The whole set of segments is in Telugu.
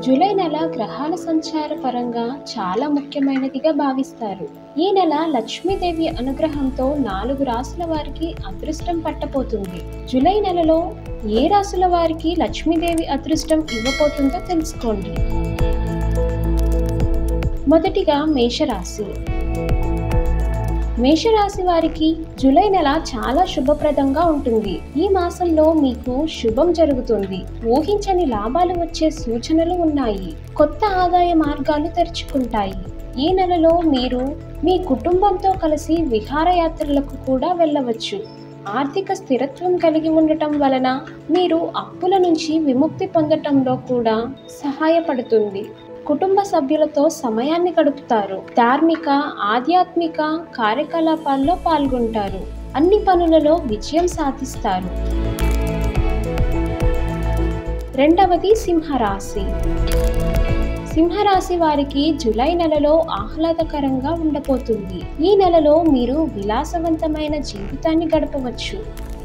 జూలై నెల గ్రహాల సంచార పరంగా చాలా ముఖ్యమైనదిగా భావిస్తారు. ఈ నెల లక్ష్మీదేవి అనుగ్రహంతో 4 రాసుల వారికి అదృష్టం పట్టబోతుంది. జూలై నెలలో ఏ రాసుల వారికి లక్ష్మీదేవి అదృష్టం ఇవ్వబోతుందో తెలుసుకోండి. మొదటిగా మేషరాశి. మేషరాశి వారికి జూలై నెల చాలా శుభప్రదంగా ఉంటుంది. ఈ మాసంలో మీకు శుభం జరుగుతుంది. ఊహించని లాభాలు వచ్చే సూచనలు ఉన్నాయి. కొత్త ఆదాయ మార్గాలు తెరుచుకుంటాయి. ఈ నెలలో మీరు మీ కుటుంబంతో కలిసి విహారయాత్రలకు కూడా వెళ్ళవచ్చు. ఆర్థిక స్థిరత్వం కలిగి ఉండటం వలన మీరు అప్పుల నుంచి విముక్తి పొందటంలో కూడా సహాయపడుతుంది. కుటుంబ సభ్యులతో సమయాన్ని గడుపుతారు. ధార్మిక, ఆధ్యాత్మిక కార్యకలాపాల్లో పాల్గొంటారు. అన్ని పనులలో విజయం సాధిస్తారు. రెండవది సింహరాశి. సింహరాశి వారికి జూలై నెలలో ఆహ్లాదకరంగా ఉండబోతుంది. ఈ నెలలో మీరు విలాసవంతమైన జీవితాన్ని గడపవచ్చు.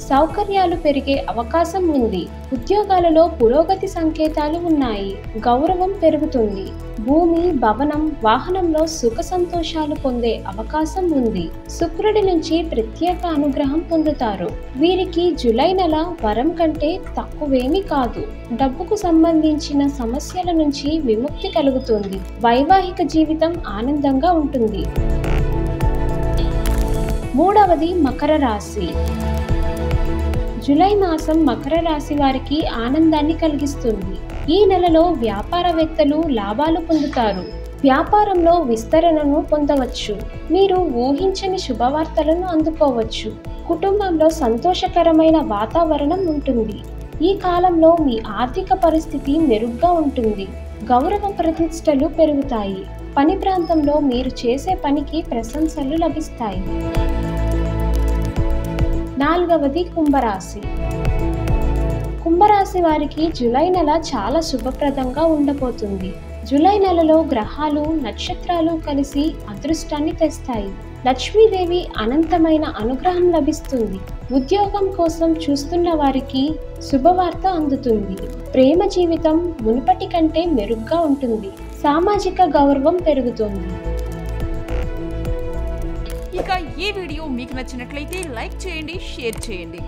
సౌకర్యాలు పెరిగే అవకాశం ఉంది. ఉద్యోగాలలో పురోగతి సంకేతాలు ఉన్నాయి. గౌరవం పెరుగుతుంది. భూమి, భవనం, వాహనంలో సుఖ సంతోషాలు పొందే అవకాశం ఉంది. శుక్రుడి నుంచి ప్రత్యేక అనుగ్రహం పొందుతారు. వీరికి జూలై నెల వరం కంటే తక్కువేమీ కాదు. డబ్బుకు సంబంధించిన సమస్యల నుంచి విముక్తి కలుగుతుంది. వైవాహిక జీవితం ఆనందంగా ఉంటుంది. మూడవది మకర రాశి. జూలై మాసం మకర రాశి వారికి ఆనందాన్ని కలిగిస్తుంది. ఈ నెలలో వ్యాపారవేత్తలు లాభాలు పొందుతారు. వ్యాపారంలో విస్తరణను పొందవచ్చు. మీరు ఊహించని శుభవార్తలను అందుకోవచ్చు. కుటుంబంలో సంతోషకరమైన వాతావరణం ఉంటుంది. ఈ కాలంలో మీ ఆర్థిక పరిస్థితి మెరుగ్గా ఉంటుంది. గౌరవ ప్రతిష్టలు పెరుగుతాయి. పని ప్రాంతంలో మీరు చేసే పనికి ప్రశంసలు లభిస్తాయి. నాలుగవది కుంభరాశి. కుంభరాశి వారికి జూలై నెల చాలా శుభప్రదంగా ఉండబోతుంది. జూలై నెలలో గ్రహాలు, నక్షత్రాలు కలిసి అదృష్టాన్ని తెస్తాయి. లక్ష్మీదేవి అనంతమైన అనుగ్రహం లభిస్తుంది. ఉద్యోగం కోసం చూస్తున్న వారికి శుభవార్త అందుతుంది. ప్రేమ జీవితం మునుపటి కంటే మెరుగ్గా ఉంటుంది. సామాజిక గౌరవం పెరుగుతుంది. ఇక ఈ వీడియో మీకు నచ్చినట్లయితే లైక్ చేయండి, షేర్ చేయండి.